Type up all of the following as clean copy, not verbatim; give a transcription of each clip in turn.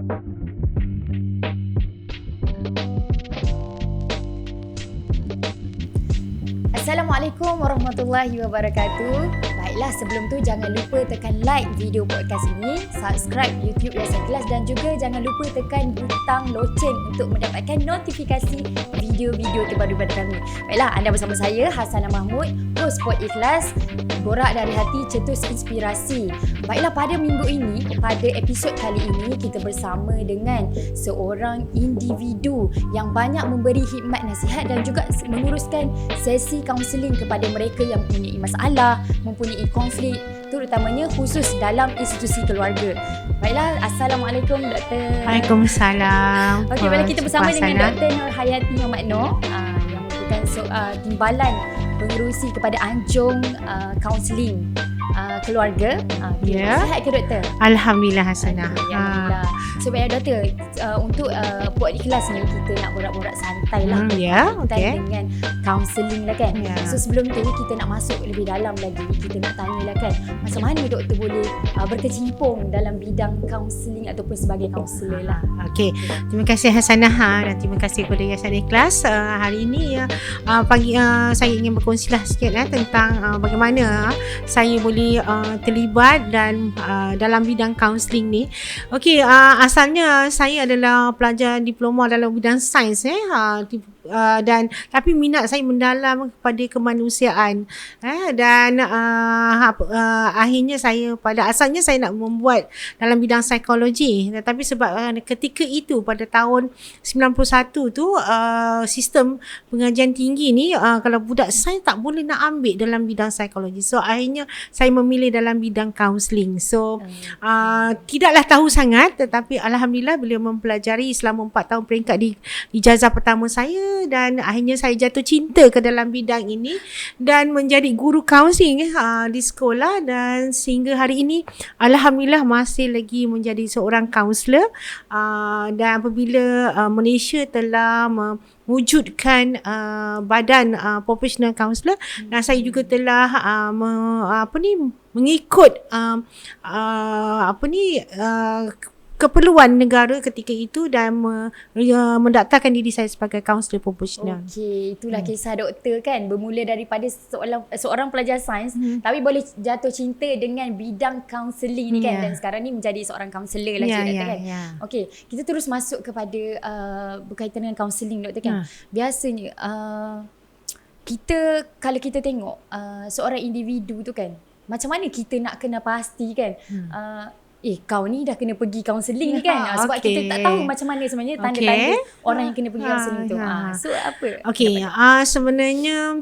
Assalamualaikum warahmatullahi wabarakatuh. Baiklah, sebelum tu jangan lupa tekan like video podcast ini, subscribe YouTube Yayasan Kelas dan juga jangan lupa tekan butang loceng untuk mendapatkan notifikasi video-video terbaru daripada kami. Baiklah, anda bersama saya Hasanah Mahmud, host Pod Ikhlas, borak dari hati, cetus inspirasi. Baiklah, pada minggu ini, pada episod kali ini kita bersama dengan seorang individu yang banyak memberi khidmat nasihat dan juga menguruskan sesi kaunseling kepada mereka yang mempunyai masalah, mempunyai konflik, terutamanya khusus dalam institusi keluarga. Baiklah, Assalamualaikum Dr. Waalaikumsalam. Okey, baiklah, kita bersama dengan Dr. Nurhayati Muhammad Noor yang merupakan timbalan pengerusi kepada anjung kaunseling keluarga. Sihat ke Doktor? Alhamdulillah Hasanah. Alhamdulillah. So baiklah Doktor, untuk Pod Ikhlas ni kita nak borak-borak santai lah. Okay. Dengan kaunseling lah kan. So sebelum tu kita nak masuk lebih dalam lagi, kita nak tanya lah kan, macam mana Doktor boleh berkecimpung dalam bidang kaunseling ataupun sebagai kaunselor lah. Okey, terima kasih Hasanah dan terima kasih kepada Yayasan Ikhlas. Hari ini pagi saya ingin berkongsilah sikit tentang bagaimana saya boleh terlibat dan dalam bidang kaunseling ni. Okey, asalnya saya adalah pelajar diploma dalam bidang sains dan tapi minat saya mendalam kepada kemanusiaan dan akhirnya saya pada asalnya saya nak membuat dalam bidang psikologi, tetapi sebab ketika itu pada tahun 91 tu sistem pengajian tinggi ni kalau budak sains tak boleh nak ambil dalam bidang psikologi, so akhirnya saya memilih dalam bidang kaunseling. So tidaklah tahu sangat, tetapi alhamdulillah beliau mempelajari selama 4 tahun peringkat di ijazah pertama saya, dan akhirnya saya jatuh cinta ke dalam bidang ini dan menjadi guru kaunseling di sekolah, dan sehingga hari ini alhamdulillah masih lagi menjadi seorang kaunselor. Dan apabila Malaysia telah mewujudkan badan professional kaunselor, dan saya juga telah mengikut keperluan negara ketika itu dan mendaftarkan diri saya sebagai kaunselor profesional. Okey, itulah kisah doktor kan, bermula daripada seorang pelajar sains tapi boleh jatuh cinta dengan bidang kaunseling ni kan, dan sekarang ni menjadi seorang kaunselor lah doktor kan. Okey, kita terus masuk kepada berkaitan dengan kaunseling doktor kan. Biasanya kita kalau kita tengok seorang individu tu kan, macam mana kita nak kena pasti kan kau ni dah kena pergi kaunseling kan, sebab kita tak tahu macam mana sebenarnya tanda-tanda orang yang kena pergi kaunseling tu. So apa? Okey, sebenarnya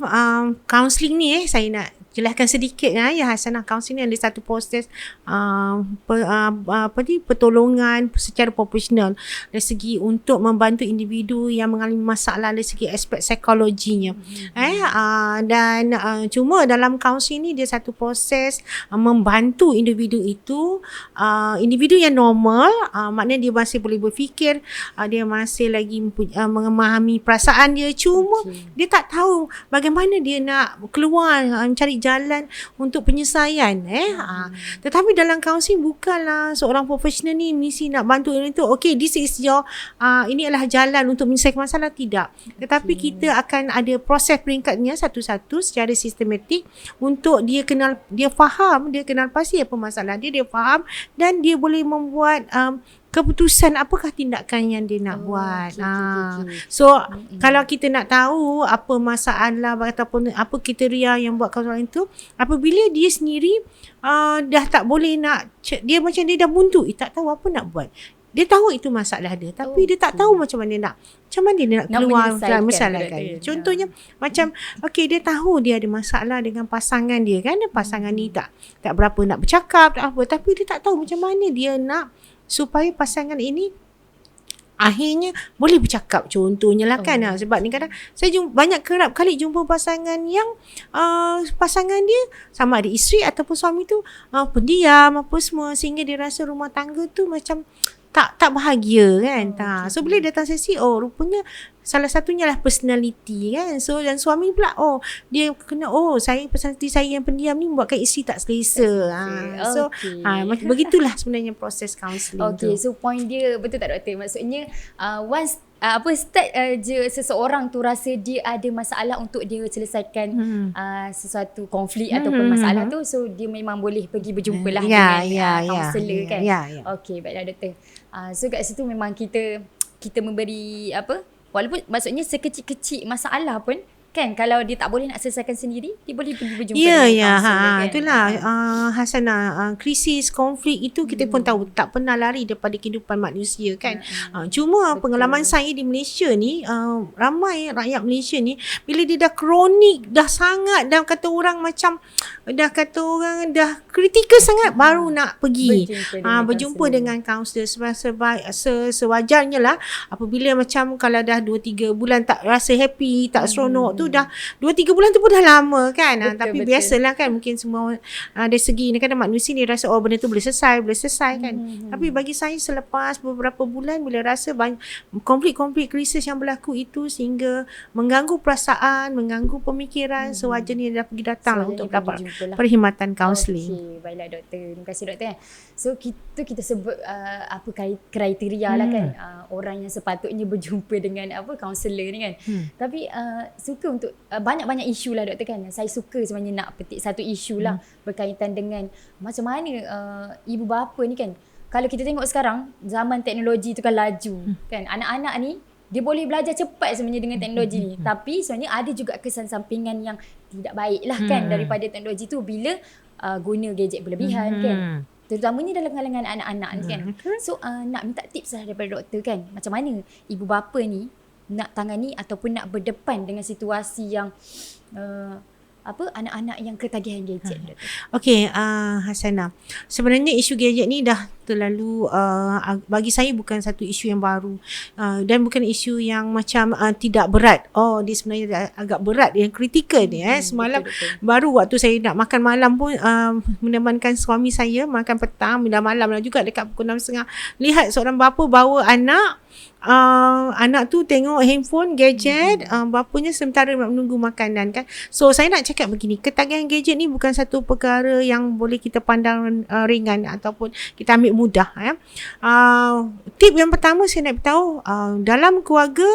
kaunseling ni saya nak jelaskan sedikit ya Hasanah. Kaunseling ada satu proses pertolongan secara profesional dari segi untuk membantu individu yang mengalami masalah dari segi aspek psikologinya. Dan cuma dalam kaunseling ni dia satu proses membantu individu itu, individu yang normal, maknanya dia masih boleh berfikir, dia masih lagi memahami perasaan dia, cuma dia tak tahu bagaimana dia nak keluar, mencari jalan untuk penyelesaian. Tetapi dalam kaunseling bukanlah seorang profesional ni mesti nak bantu itu. Okay, this is your ini adalah jalan untuk menyelesaikan masalah, tidak. Tetapi kita akan ada proses peringkatnya satu-satu secara sistematik untuk dia faham, dia kenal pasti apa masalah dia faham, dan dia boleh membuat keputusan apakah tindakan yang dia nak buat. So kalau kita nak tahu apa masalah ataupun apa kriteria yang buat kaunseling itu, apabila dia sendiri dah tak boleh nak, dia macam dia dah buntu, tak tahu apa nak buat. Dia tahu itu masalah dia, tapi dia tak tahu macam mana nak keluar masalah kan. Contohnya macam dia tahu dia ada masalah dengan pasangan dia kan, pasangan ni tak berapa nak bercakap, tak apa, tapi dia tak tahu macam mana dia nak supaya pasangan ini akhirnya boleh bercakap, contohnya lah kan. Sebab ni kadang saya kerap kali jumpa pasangan yang pasangan dia sama ada isteri ataupun suami tu pendiam apa semua, sehingga dia rasa rumah tangga tu macam tak bahagia kan. So bila datang sesi, rupanya salah satunya lah personality kan. So dan suami pula dia kena saya personality saya yang pendiam ni membuatkan isteri tak selesa. So begitulah sebenarnya proses kaunseling tu. So point dia betul tak doktor? Maksudnya once start je seseorang tu rasa dia ada masalah untuk dia selesaikan sesuatu konflik ataupun masalah tu, so dia memang boleh pergi berjumpa lah dengan kaunselor kan. Okey, baiklah doktor. So kat situ memang kita memberi walaupun maksudnya sekecil-kecil masalah pun kan, kalau dia tak boleh nak selesaikan sendiri, dia boleh pergi berjumpa dengan kaunselor kan. Itulah Hasanah, krisis, konflik itu kita pun tahu tak pernah lari daripada kehidupan manusia kan. Cuma pengalaman saya di Malaysia ni, ramai rakyat Malaysia ni bila dia dah kronik, dah sangat, dah kata orang macam dah kritikal sangat, baru nak pergi berjumpa dengan kaunselor. Sewajarnya lah apabila macam kalau dah 2-3 bulan tak rasa happy, tak seronok tu, dah 2-3 bulan tu pun dah lama kan. Tapi biasalah kan, mungkin semua dari segi ni kadang manusia ni rasa benda tu boleh selesai kan. Tapi bagi saya selepas beberapa bulan bila rasa banyak konflik-konflik, krisis yang berlaku itu sehingga mengganggu perasaan, mengganggu pemikiran, sewajarnya dah pergi datang lah untuk dapat perkhidmatan kaunseling. Okey, baiklah doktor. Terima kasih doktor. So kita sebut kriteria lah kan, orang yang sepatutnya berjumpa dengan kaunselor ni kan. Tapi suka untuk banyak-banyak isu lah doktor kan. Saya suka sebenarnya nak petik satu isu lah berkaitan dengan macam mana ibu bapa ni kan. Kalau kita tengok sekarang zaman teknologi tu kan laju kan. Anak-anak ni dia boleh belajar cepat sebenarnya dengan teknologi ni. Tapi sebenarnya ada juga kesan sampingan yang tidak baik lah kan daripada teknologi tu bila guna gadget berlebihan kan. Terutamanya dalam kalangan anak-anak ni kan. So nak minta tips lah daripada doktor kan. Macam mana ibu bapa ni nak tangani ataupun nak berdepan dengan situasi yang anak-anak yang ketagihan gadget. Okey, Hasanah. Sebenarnya isu gadget ni dah terlalu bagi saya bukan satu isu yang baru dan bukan isu yang macam tidak berat. Dia sebenarnya agak berat, yang kritikal ni. Semalam baru waktu saya nak makan malam pun menemankan suami saya makan petang, dah malam lah juga dekat pukul 6.30, lihat seorang bapa bawa anak tu tengok handphone, gadget, bapanya sementara menunggu makanan kan. So saya nak cakap begini, ketagihan gadget ni bukan satu perkara yang boleh kita pandang ringan ataupun kita ambil mudah. Tip yang pertama saya nak beritahu, dalam keluarga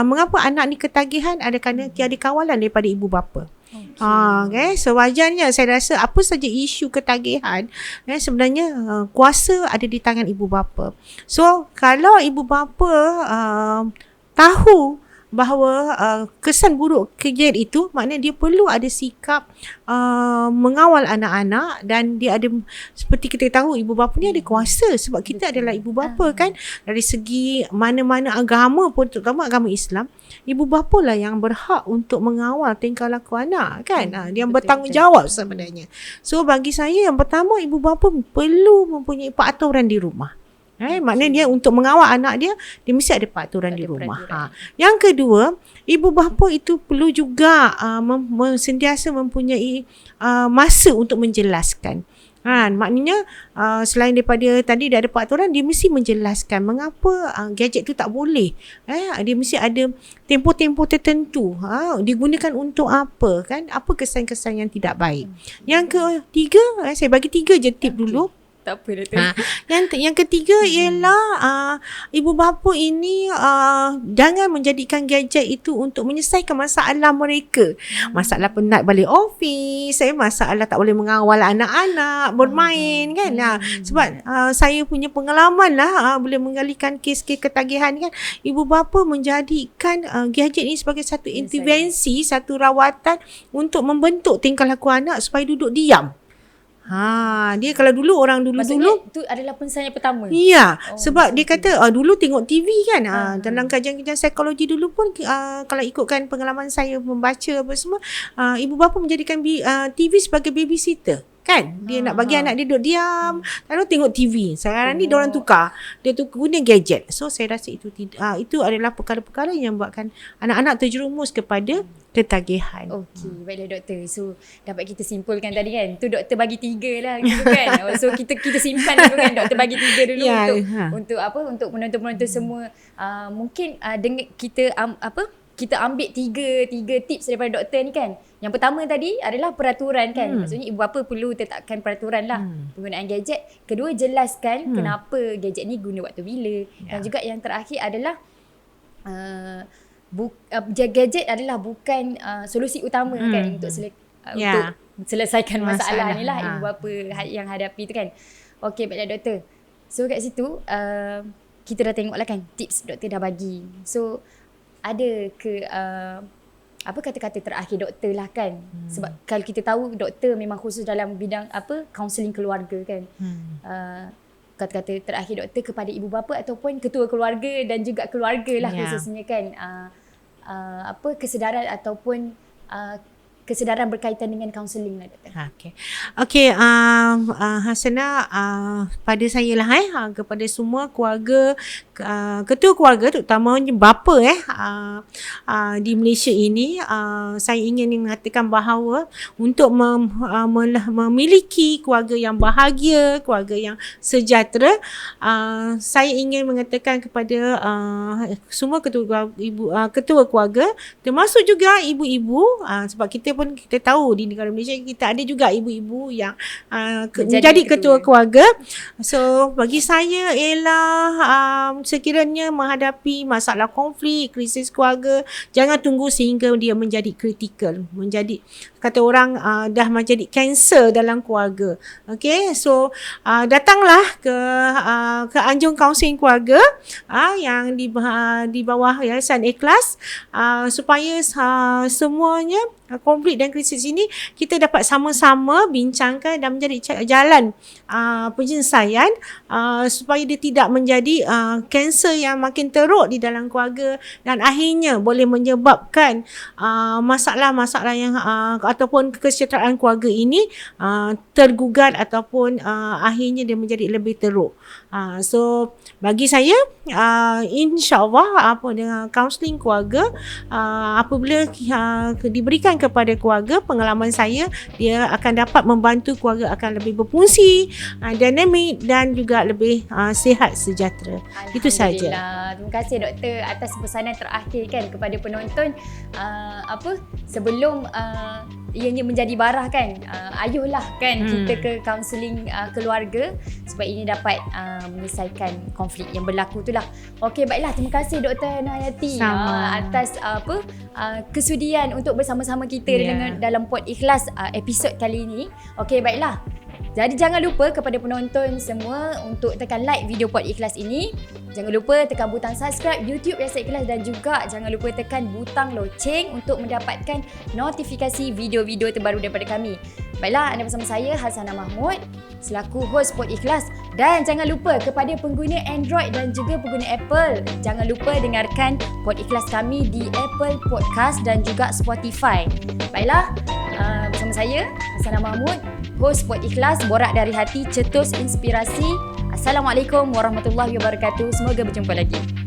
mengapa anak ni ketagihan, ada kerana tiada kawalan daripada ibu bapa. Okay. Sewajarnya saya rasa apa saja isu ketagihan sebenarnya kuasa ada di tangan ibu bapa. So kalau ibu bapa tahu bahawa kesan buruk gadget itu, maknanya dia perlu ada sikap mengawal anak-anak, dan dia ada, seperti kita tahu ibu bapa ni ada kuasa sebab kita adalah ibu bapa kan. Dari segi mana-mana agama pun, terutama agama Islam, ibu bapa lah yang berhak untuk mengawal tingkah laku anak kan. Dia bertanggungjawab sebenarnya. So bagi saya yang pertama, ibu bapa perlu mempunyai peraturan di rumah. Maknanya dia untuk mengawal anak dia mesti ada peraturan di rumah. Yang kedua, ibu bapa itu perlu juga sentiasa mempunyai masa untuk menjelaskan. Maknanya selain daripada tadi dia ada peraturan, dia mesti menjelaskan mengapa gadget tu tak boleh. Dia mesti ada tempoh-tempoh tertentu. Digunakan untuk apa kan? Apa kesan-kesan yang tidak baik. Yang ketiga, saya bagi 3 je tip dulu. Tak apa doktor. Yang ketiga ialah ibu bapa ini jangan menjadikan gadget itu untuk menyelesaikan masalah mereka. Masalah penat balik office, masalah tak boleh mengawal anak-anak bermain kan. Sebab saya punya pengalaman lah boleh menggalikan kes-kes ketagihan kan. Ibu bapa menjadikan gadget ini sebagai satu intervensi, satu rawatan untuk membentuk tingkah laku anak supaya duduk diam. Dia kalau dulu orang dulu itu adalah penyelesaian pertama. Ya, sebab dia kata dulu tengok TV kan. Dalam kajian-kajian psikologi dulu pun kalau ikutkan pengalaman saya membaca apa semua, ibu bapa menjadikan TV sebagai babysitter kan. Dia nak bagi anak dia duduk diam, lalu tengok TV. Sekarang ni diorang tukar. Dia tu guna gadget. So saya rasa itu adalah perkara-perkara yang buatkan anak-anak terjerumus kepada ketagihan. Okey, baiklah doktor. So dapat kita simpulkan tadi kan. Tu doktor bagi 3 lah gitu kan. So kita simpan dulu kan, doktor bagi 3 dulu untuk apa? Untuk penonton-penonton semua. Mungkin dengan kita ambil tiga tips daripada doktor ni kan. Yang pertama tadi adalah peraturan kan. Maksudnya ibu bapa perlu tetapkan peraturan lah penggunaan gadget. Kedua, jelaskan kenapa gadget ni guna waktu bila. Dan juga yang terakhir adalah gadget adalah bukan solusi utama kan untuk selesaikan masalah ni lah ibu bapa yang hadapi tu kan. Okey, baiklah doktor. So kat situ kita dah tengok lah kan tips doktor dah bagi. So ada ke apa kata-kata terakhir doktor lah kan. Sebab kalau kita tahu doktor memang khusus dalam bidang kaunseling keluarga kan. Kata-kata terakhir doktor kepada ibu bapa ataupun ketua keluarga dan juga keluarga lah khususnya kan. Kesedaran ataupun kesedaran berkaitan dengan kaunseling lah doktor. Okey, Hasanah, pada saya lah kepada semua keluarga, ketua keluarga terutamanya bapa di Malaysia ini, saya ingin mengatakan bahawa untuk memiliki keluarga yang bahagia, keluarga yang sejahtera, saya ingin mengatakan kepada semua ketua keluarga, termasuk juga ibu-ibu, sebab kita tahu di negara Malaysia kita ada juga ibu-ibu yang menjadi ketua keluarga. So bagi saya ialah sekiranya menghadapi masalah konflik, krisis keluarga, jangan tunggu sehingga dia menjadi kritikal, menjadi kata orang dah menjadi kanser dalam keluarga. Okay, so datanglah ke anjung kaunseling keluarga yang di bawah Yayasan Ikhlas, supaya semuanya konflik dan krisis ini kita dapat sama-sama bincangkan dan menjadi jalan penyelesaian supaya dia tidak menjadi kanser yang makin teruk di dalam keluarga dan akhirnya boleh menyebabkan masalah-masalah yang ataupun kesejahteraan keluarga ini tergugat ataupun akhirnya dia menjadi lebih teruk. So bagi saya insya-Allah dengan kaunseling keluarga, apabila diberikan kepada keluarga, pengalaman saya dia akan dapat membantu keluarga akan lebih berfungsi, dinamik dan juga lebih sihat sejahtera. Itu saja. Terima kasih doktor atas pesanan terakhir kan kepada penonton. Sebelum ianya menjadi barah kan, ayuhlah kan kita ke kaunseling keluarga supaya ini dapat menyelesaikan konflik yang berlaku tu lah. Okey, baiklah, terima kasih Dr. Nayati atas kesudian untuk bersama-sama kita dalam Pod Ikhlas episod kali ini. Okey, baiklah. Jadi jangan lupa kepada penonton semua untuk tekan like video Pod Ikhlas ini. Jangan lupa tekan butang subscribe YouTube Yayasan Ikhlas dan juga jangan lupa tekan butang loceng untuk mendapatkan notifikasi video-video terbaru daripada kami. Baiklah, anda bersama saya Hasanah Mahmud selaku host Pod Ikhlas, dan jangan lupa kepada pengguna Android dan juga pengguna Apple, jangan lupa dengarkan Pod Ikhlas kami di Apple Podcast dan juga Spotify. Baiklah, bersama saya Hasanah Mahmud, host Pod Ikhlas, borak dari hati, cetus inspirasi. Assalamualaikum warahmatullahi wabarakatuh. Semoga berjumpa lagi.